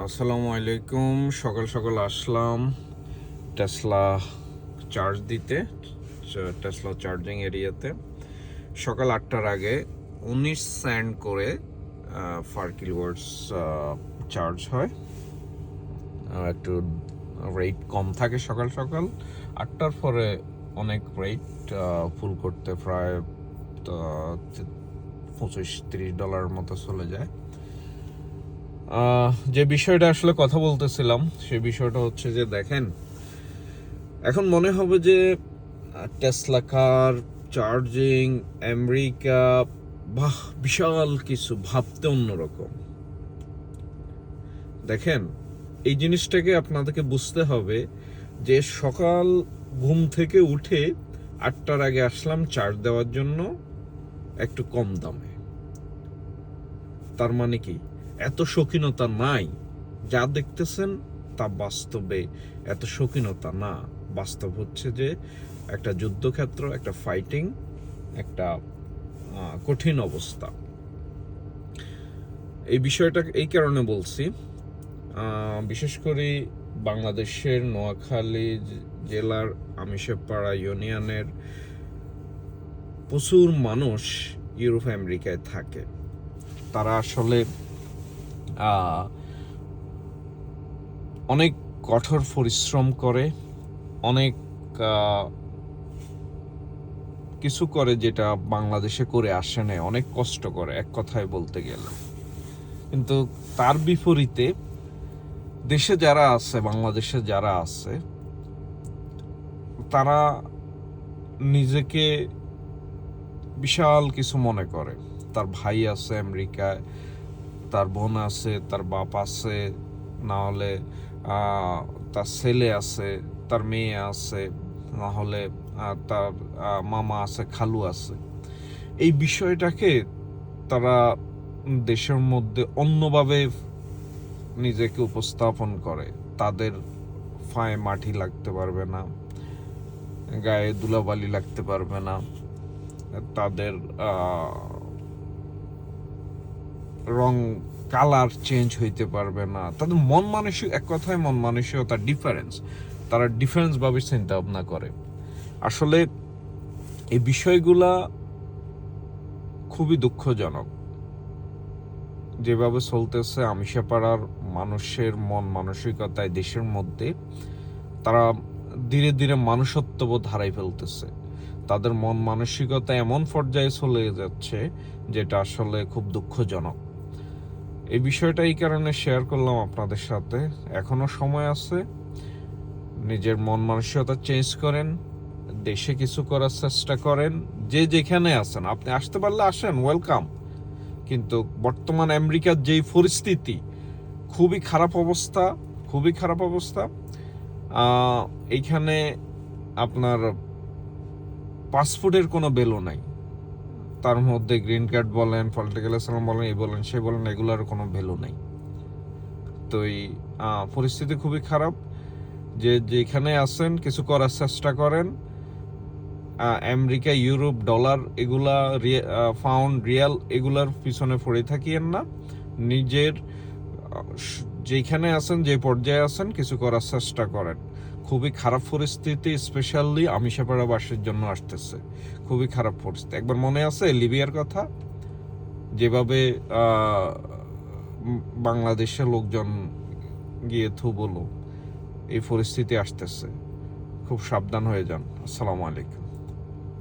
আসসালামু আলাইকুম। সকাল সকাল আসলাম টেসলা চার্জ দিতে, টেসলা চার্জিং এরিয়াতে। সকাল 8টার আগে 19 সেন্ট করে পার কিলোওয়াটস চার্জ হয়। একটু রেট কম থাকে সকাল সকাল। 8টার পরে অনেক রেট, ফুল করতে প্রায় $25-30 মতো চলে যায়। যে বিষয়টা আসলে কথা বলতেছিলাম সে বিষয়টা হচ্ছে যে দেখেন, এখন মনে হবে যে টেসলা কার, চার্জিং, আমেরিকা, বাহ বিশাল কিছু, ভাবতে অন্যরকম। দেখেন, এই জিনিসটাকে আপনাদেরকে বুঝতে হবে যে সকাল ঘুম থেকে উঠে 8টার আগে আসলাম চার্জ দেওয়ার জন্য একটু কম দামে। তার মানে কি এত শৌখিনতা নাই? যা দেখতেছেন তা বাস্তবে এত শৌখিনতা না। বাস্তব হচ্ছে যে একটা যুদ্ধক্ষেত্র, একটা ফাইটিং, একটা কঠিন অবস্থা। এই বিষয়টা এই কারণে বলছি, বিশেষ করে বাংলাদেশের নোয়াখালী জেলার আমিষপাড়া ইউনিয়নের প্রচুর মানুষ ইউরোপ আমেরিকায় থাকে। তারা আসলে অনেক কঠোর পরিশ্রম করে, অনেক কিছু করে যেটা বাংলাদেশে করে আসে না, অনেক কষ্ট করে এক কথায় বলতে গেলে। কিন্তু তার বিপরীতে দেশে যারা আছে, বাংলাদেশে যারা আছে, তারা নিজেকে বিশাল কিছু মনে করে। তার ভাই আছে আমেরিকায়, তার বোন আছে, তার বাপ আছে, না হলে তার ছেলে আছে, তার মেয়ে আছে, না হলে তার মামা আছে, খালু আছে। এই বিষয়টাকে তারা দেশের মধ্যে অন্যভাবে নিজেকে উপস্থাপন করে। তাদের পায়ে মাটি লাগতে পারবে না, গায়ে ধুলাবালি লাগতে পারবে না, তাদের রং কালার চেঞ্জ হইতে পারবে না। তাদের মন মানসিক, এক কথায় মন মানসিকতা ডিফারেন্স। তারা ডিফারেন্স ভাবে চিন্তা ভাবনা করে। আসলে এই বিষয়গুলা খুবই দুঃখজনক। যেভাবে চলতেছে আমিষপাড়ার মানুষের মন মানসিকতায় দেশের মধ্যে, তারা ধীরে ধীরে মানুষত্ববোধ হারাই ফেলতেছে। তাদের মন মানসিকতা এমন পর্যায়ে চলে যাচ্ছে যেটা আসলে খুব দুঃখজনক। এই বিষয়টা এই কারণে শেয়ার করলাম আপনাদের সাথে। এখনো সময় আছে, নিজের মন মানসিকতা চেঞ্জ করেন, দেশে কিছু করার চেষ্টা করেন। যে যেখানে আছেন, আপনি আসতে পারলে আসেন, ওয়েলকাম। কিন্তু বর্তমান আমেরিকার যেই পরিস্থিতি, খুবই খারাপ অবস্থা, খুবই খারাপ অবস্থা। এইখানে আপনার পাসপোর্টের কোনো ভ্যালু নাই। তার মধ্যে গ্রিন কার্ড বলেন, পলিটিক্যাল অ্যাসাইলাম বলেন, এই বলেন সে বলেন, এগুলোর কোনো ভ্যালু নাই। তো এই পরিস্থিতি খুবই খারাপ। যে যেখানে আছেন কিছু করার চেষ্টা করেন। আমেরিকা, ইউরোপ, ডলার, এগুলা পাউন্ড, রিয়াল, এগুলার পিছনে পড়ে থাকিয়েন না। নিজের যেখানে আছেন, যে পর্যায়ে আছেন, কিছু করার চেষ্টা করেন। খুবই খারাপ পরিস্থিতি, স্পেশালি আমিষাপাড়াবাসীর জন্য আসতেছে। খুবই খারাপ পরিস্থিতি। একবার মনে আছে লিবিয়ার কথা, যেভাবে বাংলাদেশের লোকজন গিয়ে বলো, এই পরিস্থিতি আসতেছে। খুব সাবধান হয়ে যান। আসসালামু আলাইকুম।